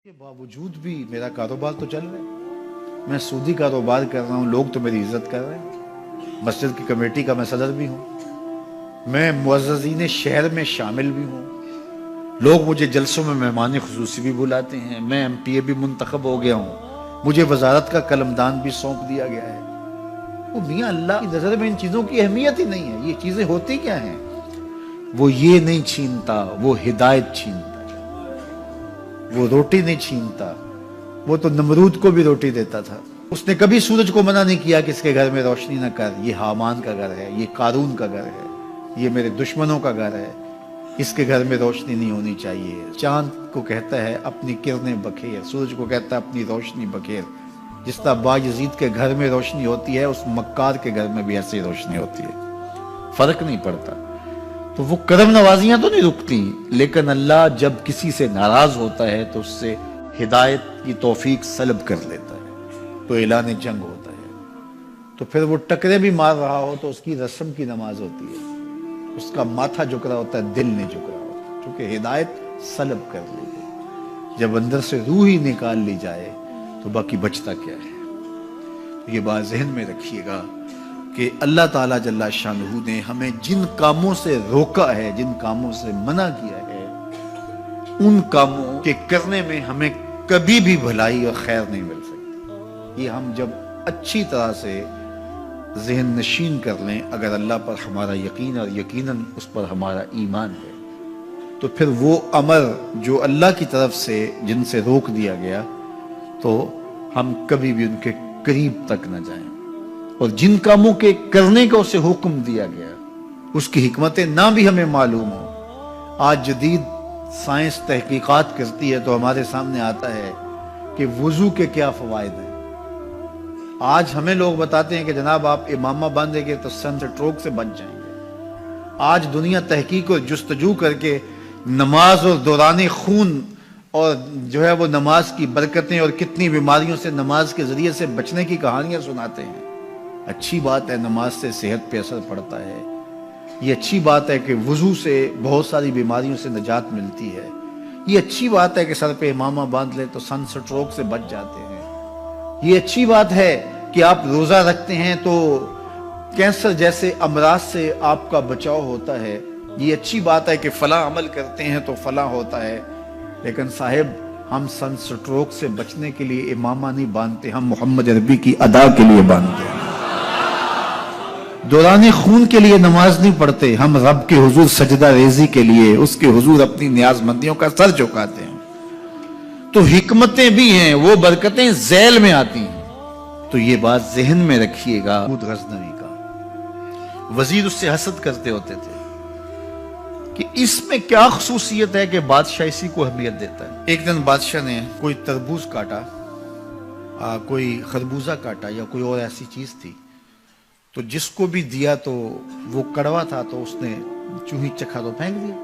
کے باوجود بھی میرا کاروبار تو چل رہا ہے، میں سودی کاروبار کر رہا ہوں، لوگ تو میری عزت کر رہے ہیں، مسجد کی کمیٹی کا میں صدر بھی ہوں، میں معززین شہر میں شامل بھی ہوں، لوگ مجھے جلسوں میں مہمان خصوصی بھی بلاتے ہیں، میں ایم پی اے بھی منتخب ہو گیا ہوں، مجھے وزارت کا قلمدان بھی سونپ دیا گیا ہے۔ وہ میاں اللہ کی نظر میں ان چیزوں کی اہمیت ہی نہیں ہے۔ یہ چیزیں ہوتی کیا ہیں؟ وہ یہ نہیں چھینتا، وہ ہدایت چھینتا، وہ روٹی نہیں چھینتا، وہ تو نمرود کو بھی روٹی دیتا تھا۔ اس نے کبھی سورج کو منع نہیں کیا کہ اس کے گھر میں روشنی نہ کر، یہ حامان کا گھر ہے، یہ قارون کا گھر ہے، یہ میرے دشمنوں کا گھر ہے، اس کے گھر میں روشنی نہیں ہونی چاہیے۔ چاند کو کہتا ہے اپنی کرنیں بکھیر، سورج کو کہتا ہے اپنی روشنی بکھیر۔ جس طرح باجزید کے گھر میں روشنی ہوتی ہے، اس مکار کے گھر میں بھی ایسی روشنی ہوتی ہے، فرق نہیں پڑتا۔ تو وہ کرم نوازیاں تو نہیں رکتی، لیکن اللہ جب کسی سے ناراض ہوتا ہے تو اس سے ہدایت کی توفیق سلب کر لیتا ہے، تو اعلان جنگ ہوتا ہے۔ تو پھر وہ ٹکرے بھی مار رہا ہو تو اس کی رسم کی نماز ہوتی ہے، اس کا ماتھا جھک رہا ہوتا ہے، دل نہیں جھک رہا ہوتا، کیونکہ ہدایت سلب کر لی گئی۔ جب اندر سے روح ہی نکال لی جائے تو باقی بچتا کیا ہے؟ یہ بات ذہن میں رکھیے گا کہ اللہ تعالیٰ جل شانہ نے ہمیں جن کاموں سے روکا ہے، جن کاموں سے منع کیا ہے، ان کاموں کے کرنے میں ہمیں کبھی بھی بھلائی اور خیر نہیں مل سکتی۔ یہ ہم جب اچھی طرح سے ذہن نشین کر لیں، اگر اللہ پر ہمارا یقین اور یقیناً اس پر ہمارا ایمان ہے، تو پھر وہ امر جو اللہ کی طرف سے جن سے روک دیا گیا، تو ہم کبھی بھی ان کے قریب تک نہ جائیں، اور جن کاموں کے کرنے کا اسے حکم دیا گیا اس کی حکمتیں نہ بھی ہمیں معلوم ہو۔ آج جدید سائنس تحقیقات کرتی ہے تو ہمارے سامنے آتا ہے کہ وضو کے کیا فوائد ہیں۔ آج ہمیں لوگ بتاتے ہیں کہ جناب آپ امامہ باندھیں گے تو سن سٹروک سے بچ جائیں گے۔ آج دنیا تحقیق اور جستجو کر کے نماز اور دوران خون اور جو ہے وہ نماز کی برکتیں اور کتنی بیماریوں سے نماز کے ذریعے سے بچنے کی کہانیاں سناتے ہیں۔ اچھی بات ہے، نماز سے صحت پہ اثر پڑتا ہے، یہ اچھی بات ہے کہ وضو سے بہت ساری بیماریوں سے نجات ملتی ہے، یہ اچھی بات ہے کہ سر پہ امامہ باندھ لے تو سن سٹروک سے بچ جاتے ہیں، یہ اچھی بات ہے کہ آپ روزہ رکھتے ہیں تو کینسر جیسے امراض سے آپ کا بچاؤ ہوتا ہے، یہ اچھی بات ہے کہ فلاں عمل کرتے ہیں تو فلاں ہوتا ہے۔ لیکن صاحب، ہم سن سٹروک سے بچنے کے لیے امامہ نہیں باندھتے، ہم محمد عربی کی ادا کے لیے باندھتے ہیں۔ دوران خون کے لیے نماز نہیں پڑھتے، ہم رب کے حضور سجدہ ریزی کے لیے اس کے حضور اپنی نیاز مندیوں کا سر جھکاتے ہیں۔ تو حکمتیں بھی ہیں، وہ برکتیں ذیل میں آتی ہیں۔ تو یہ بات ذہن میں رکھیے گا۔ غزنوی کا وزیر اس سے حسد کرتے ہوتے تھے کہ اس میں کیا خصوصیت ہے کہ بادشاہ اسی کو اہمیت دیتا ہے۔ ایک دن بادشاہ نے کوئی تربوز کاٹا، کوئی خربوزہ کاٹا یا کوئی اور ایسی چیز تھی، تو جس کو بھی دیا تو وہ کڑوا تھا، تو اس نے چوہی چکھا تو پھینک دیا،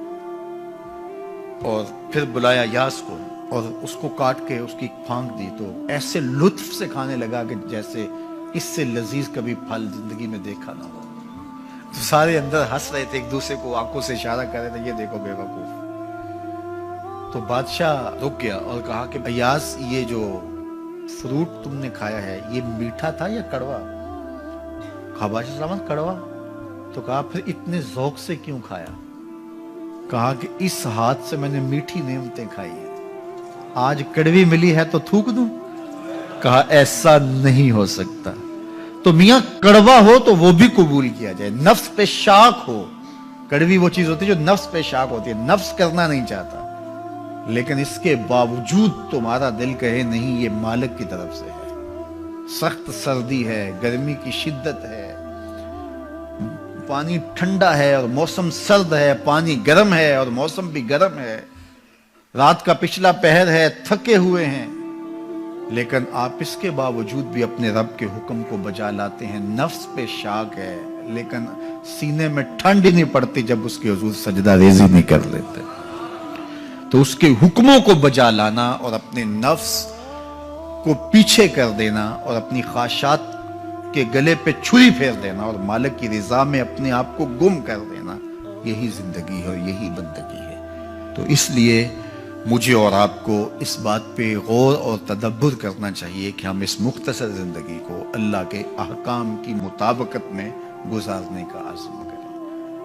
اور پھر بلایا یاس کو اور اس کو کاٹ کے اس کی پھانک دی، تو ایسے لطف سے کھانے لگا کہ جیسے اس سے لذیذ کبھی پھل زندگی میں دیکھا نہ ہو۔ تو سارے اندر ہنس رہے تھے، ایک دوسرے کو آنکھوں سے اشارہ کر رہے تھے، یہ دیکھو بے وقوف۔ تو بادشاہ رک گیا اور کہا کہ ایاز، یہ جو فروٹ تم نے کھایا ہے یہ میٹھا تھا یا کڑوا؟ کہا بادشاہ سلامت کڑوا۔ تو کہا پھر اتنے ذوق سے کیوں کھایا؟ کہا کہ اس ہاتھ سے میں نے میٹھی نعمتیں کھائی ہیں، آج کڑوی ملی ہے تو تھوک دوں؟ کہا ایسا نہیں ہو سکتا۔ تو میاں کڑوا ہو تو وہ بھی قبول کیا جائے، نفس پہ شاک ہو۔ کڑوی وہ چیز ہوتی ہے جو نفس پہ شاک ہوتی ہے، نفس کرنا نہیں چاہتا، لیکن اس کے باوجود تمہارا دل کہے نہیں، یہ مالک کی طرف سے ہے۔ سخت سردی ہے، گرمی کی شدت ہے، پانی ٹھنڈا ہے اور موسم سرد ہے، پانی گرم ہے اور موسم بھی گرم ہے، رات کا پچھلا پہر ہے، تھکے ہوئے ہیں، لیکن آپ اس کے باوجود بھی اپنے رب کے حکم کو بجا لاتے ہیں۔ نفس پہ شاک ہے لیکن سینے میں ٹھنڈ ہی نہیں پڑتی جب اس کے حضور سجدہ ریزی نہیں کر لیتے۔ تو اس کے حکموں کو بجا لانا اور اپنے نفس کو پیچھے کر دینا اور اپنی خواہشات کے گلے پہ چھری پھیر دینا اور مالک کی رضا میں اپنے آپ کو گم کر دینا، یہی زندگی ہے اور یہی بندگی ہے۔ تو اس لیے مجھے اور آپ کو اس بات پہ غور اور تدبر کرنا چاہیے کہ ہم اس مختصر زندگی کو اللہ کے احکام کی مطابقت میں گزارنے کا عزم کریں،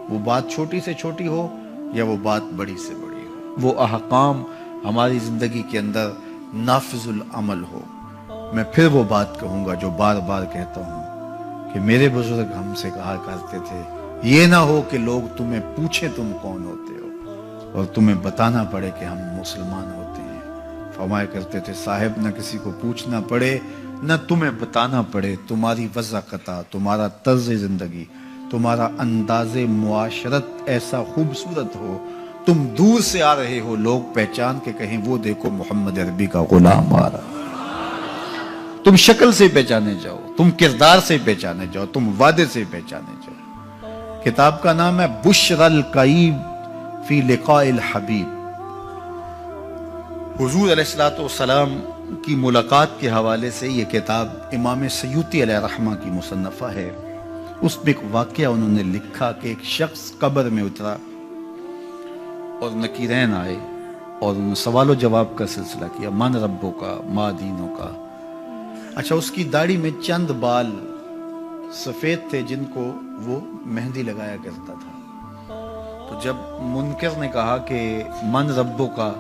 وہ بات چھوٹی سے چھوٹی ہو یا وہ بات بڑی سے بڑی ہو، وہ احکام ہماری زندگی کے اندر نافذ العمل ہو۔ میں پھر وہ بات کہوں گا جو بار بار کہتا ہوں کہ میرے بزرگ ہم سے کہا کرتے تھے، یہ نہ ہو کہ لوگ تمہیں پوچھیں تم کون ہوتے ہو اور تمہیں بتانا پڑے کہ ہم مسلمان ہوتے ہیں۔ فرمایا کرتے تھے صاحب نہ کسی کو پوچھنا پڑے نہ تمہیں بتانا پڑے، تمہاری وضاحت، تمہارا طرز زندگی، تمہارا انداز معاشرت ایسا خوبصورت ہو، تم دور سے آ رہے ہو لوگ پہچان کے کہیں وہ دیکھو محمد عربی کا غلام آ رہا، تم شکل سے پہچانے جاؤ، تم کردار سے پہچانے جاؤ، تم وعدے سے پہچانے جاؤ۔ کتاب کا نام ہے بشر الکئیب فی لقاء الحبیب۔ حضور علیہ السلام کی ملاقات کے حوالے سے یہ کتاب امام سیوطی علیہ رحمہ کی مصنفہ ہے۔ اس میں ایک واقعہ انہوں نے لکھا کہ ایک شخص قبر میں اترا اور نکیرین آئے اور انہوں نے سوال و جواب کا سلسلہ کیا، من ربوں کا، ما دینوں کا۔ اچھا، اس کی داڑھی میں چند بال سفید تھے جن کو وہ مہندی لگایا کرتا تھا۔ تو جب منکر نے کہا کہ من ربوں کا،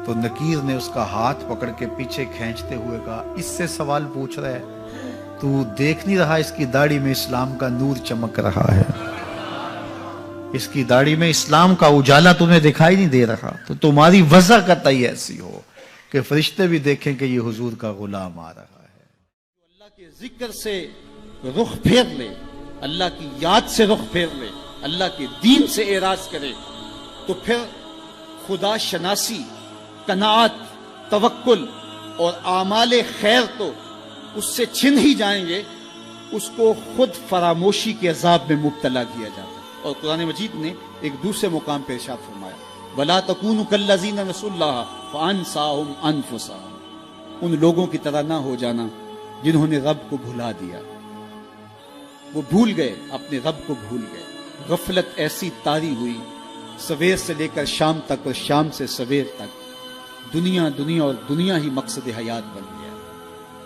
تو نکیر نے اس کا ہاتھ پکڑ کے پیچھے کھینچتے ہوئے کہا اس سے سوال پوچھ رہا ہے، تو دیکھ نہیں رہا اس کی داڑھی میں اسلام کا نور چمک رہا ہے، اس کی داڑھی میں اسلام کا اجالا تمہیں دکھائی نہیں دے رہا؟ تو تمہاری وضع قطعی ایسی ہو کہ فرشتے بھی دیکھیں کہ یہ حضور کا غلام آ رہا ہے۔ اللہ کے ذکر سے رخ پھیر لے، اللہ کی یاد سے رخ پھیر لے، اللہ کے دین سے اعراض کرے، تو پھر خدا شناسی، قناعت، توکل اور اعمال خیر تو اس سے چھن ہی جائیں گے، اس کو خود فراموشی کے عذاب میں مبتلا کیا جاتا ہے۔ اور قرآن مجید نے ایک دوسرے مقام پہ ارشاد فرمایا وَلَا تَكُونُوا كَالَّذِينَ نَسُوا اللَّهَ فَأَنسَاهُمْ أَنفُسَهُمْ، ان لوگوں کی طرح نہ ہو جانا جنہوں نے رب کو بھلا دیا، وہ بھول گئے، اپنے رب کو بھول گئے۔ غفلت ایسی طاری ہوئی، سویر سے لے کر شام تک اور شام سے سویر تک دنیا دنیا اور دنیا ہی مقصد حیات بن گیا۔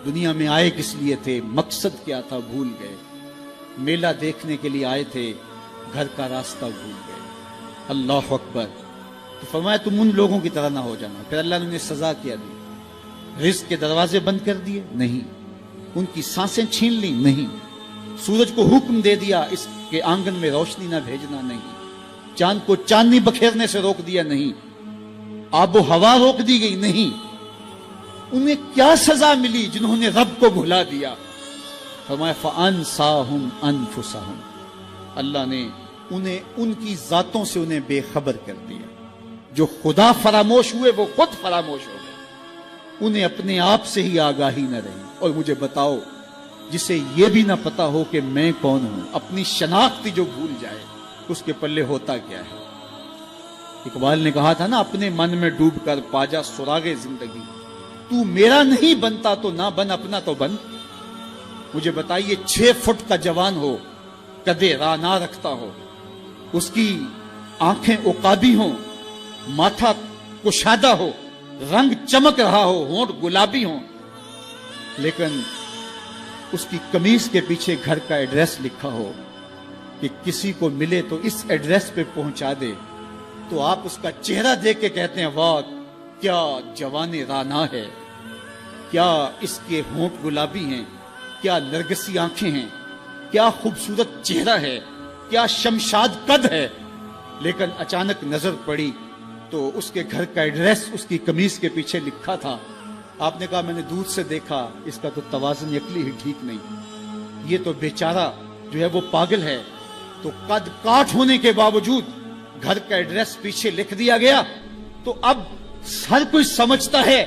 دنیا میں آئے کس لیے تھے، مقصد کیا تھا، بھول گئے۔ میلہ دیکھنے کے لیے آئے تھے، گھر کا راستہ بھول گئے۔ اللہ اکبر۔ تو فرمایا تم ان لوگوں کی طرح نہ ہو جانا۔ پھر اللہ نے انہیں سزا کیا دی، رزق کے دروازے بند کر دیے؟ نہیں۔ ان کی سانسیں چھین لی؟ نہیں۔ سورج کو حکم دے دیا اس کے آنگن میں روشنی نہ بھیجنا؟ نہیں۔ چاند کو چاندنی بکھیرنے سے روک دیا؟ نہیں۔ آب و ہوا روک دی گئی؟ نہیں۔ انہیں کیا سزا ملی جنہوں نے رب کو بھلا دیا؟ فرمایا فَأَنسَاهُمْ أَنفُسَهُمْ، اللہ نے انہیں ان کی ذاتوں سے انہیں بے خبر کر دیا۔ جو خدا فراموش ہوئے وہ خود فراموش ہو گئے، انہیں اپنے آپ سے ہی آگاہی نہ رہی۔ اور مجھے بتاؤ، جسے یہ بھی نہ پتا ہو کہ میں کون ہوں، اپنی شناخت جو بھول جائے، اس کے پلے ہوتا کیا ہے؟ اقبال نے کہا تھا نا، اپنے من میں ڈوب کر پاجا سراغ زندگی، تو میرا نہیں بنتا تو نہ بن، اپنا تو بن۔ مجھے بتائیے 6 فٹ کا جوان ہو، قدے رانا رکھتا ہو، اس کی آنکھیں عقابی ہوں، ماتھا کشادہ ہو، رنگ چمک رہا ہو، ہونٹ گلابی ہوں، لیکن اس کی قمیص کے پیچھے گھر کا ایڈریس لکھا ہو کہ کسی کو ملے تو اس ایڈریس پہ پہنچا دے، تو آپ اس کا چہرہ دیکھ کے کہتے ہیں واہ کیا جوان رانا ہے، کیا اس کے ہونٹ گلابی ہیں، کیا نرگسی آنکھیں ہیں، کیا خوبصورت چہرہ ہے، کیا شمشاد قد ہے۔ لیکن اچانک نظر پڑی تو اس کے گھر کا ایڈریس اس کی قمیص کے پیچھے لکھا تھا۔ آپ نے کہا میں نے دور سے دیکھا، اس کا تو توازن عقلی ہی ٹھیک نہیں، یہ تو بیچارہ جو ہے وہ پاگل ہے۔ تو قد کاٹ ہونے کے باوجود گھر کا ایڈریس پیچھے لکھ دیا گیا، تو اب ہر کوئی سمجھتا ہے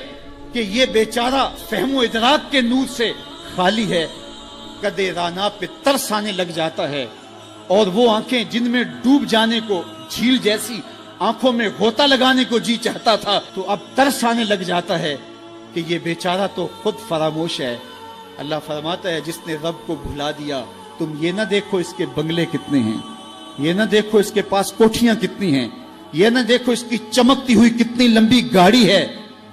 کہ یہ بیچارہ فہم و ادراک کے نور سے خالی ہے۔ قدے رانا پہ ترس آنے لگ جاتا ہے، اور وہ آنکھیں جن میں ڈوب جانے کو، جھیل جیسی آنکھوں میں غوطہ لگانے کو جی چاہتا تھا، تو اب ترس آنے لگ جاتا ہے کہ یہ بیچارہ تو خود فراموش ہے۔ اللہ فرماتا ہے جس نے رب کو بھلا دیا، تم یہ نہ دیکھو اس کے بنگلے کتنے ہیں، یہ نہ دیکھو اس کے پاس کوٹھیاں کتنی ہیں، یہ نہ دیکھو اس کی چمکتی ہوئی کتنی لمبی گاڑی ہے,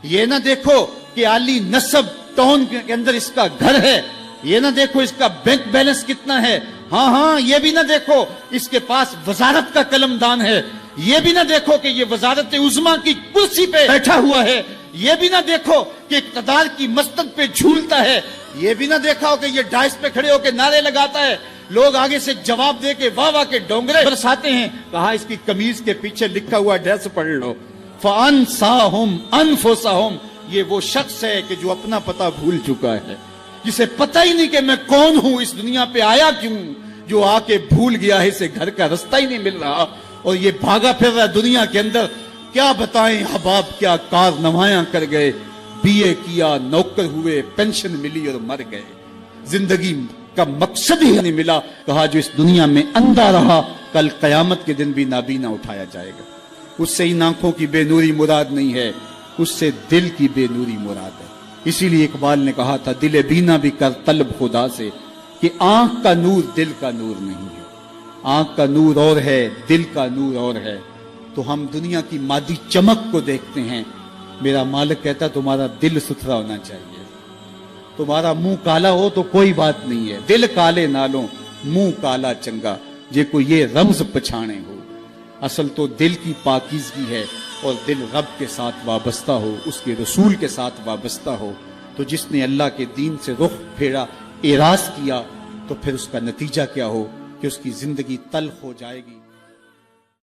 یہ نہ دیکھو کہ عالی نسب ٹاؤن کے اندر اس کا گھر ہے, یہ نہ دیکھو اس کا بینک بیلنس کتنا ہے, ہاں یہ بھی نہ دیکھو اس کے پاس وزارت کا قلم دان ہے, یہ بھی نہ دیکھو کہ یہ وزارت عظمیٰ کی کرسی پہ بیٹھا ہوا ہے, یہ بھی نہ دیکھو کہ اقتدار کی مستق پہ جھولتا ہے, یہ بھی نہ دیکھا ہو کہ یہ ڈائس پہ کھڑے ہو کے نعرے لگاتا ہے, لوگ آگے سے جواب دے کے واہ واہ کے ڈونگرے برساتے ہیں. کہا اس کی قمیض کے پیچھے لکھا ہوا ایڈریس پڑھ لو, فَأَنْسَاهُمْ أَنفُسَهُمْ, یہ وہ شخص ہے کہ جو اپنا پتہ بھول چکا ہے, جسے پتہ ہی نہیں کہ میں کون ہوں, اس دنیا پہ آیا کیوں, جو آ کے بھول گیا ہے اسے گھر کا رستہ ہی نہیں مل رہا, اور یہ بھاگا پھر رہا دنیا کے اندر. کیا بتائیں حباب کیا کار نمایاں کر گئے, بی اے کیا, نوکر ہوئے, پینشن ملی اور مر گئے, زندگی کا مقصد ہی نہیں ملا. کہا جو اس دنیا میں اندھا رہا کل قیامت کے دن بھی نابینا اٹھایا جائے گا. اس سے ان آنکھوں کی بے نوری مراد نہیں ہے, اس سے دل کی بے نوری مراد ہے. اسی لیے اقبال نے کہا تھا دل بینا بھی کر طلب خدا سے, کہ آنکھ کا نور دل کا نور نہیں ہے. آنکھ کا نور اور ہے, دل کا نور اور ہے. تو ہم دنیا کی مادی چمک کو دیکھتے ہیں, میرا مالک کہتا تمہارا دل ستھرا ہونا چاہیے. تمہارا منہ کالا ہو تو کوئی بات نہیں ہے, دل کالے نالوں منہ کالا چنگا, جے کو یہ رمز پچھانے ہو. اصل تو دل کی پاکیزگی ہے, اور دل رب کے ساتھ وابستہ ہو, اس کے رسول کے ساتھ وابستہ ہو. تو جس نے اللہ کے دین سے رخ پھیرا, اعراض کیا, تو پھر اس کا نتیجہ کیا ہو کہ اس کی زندگی تلخ ہو جائے گی.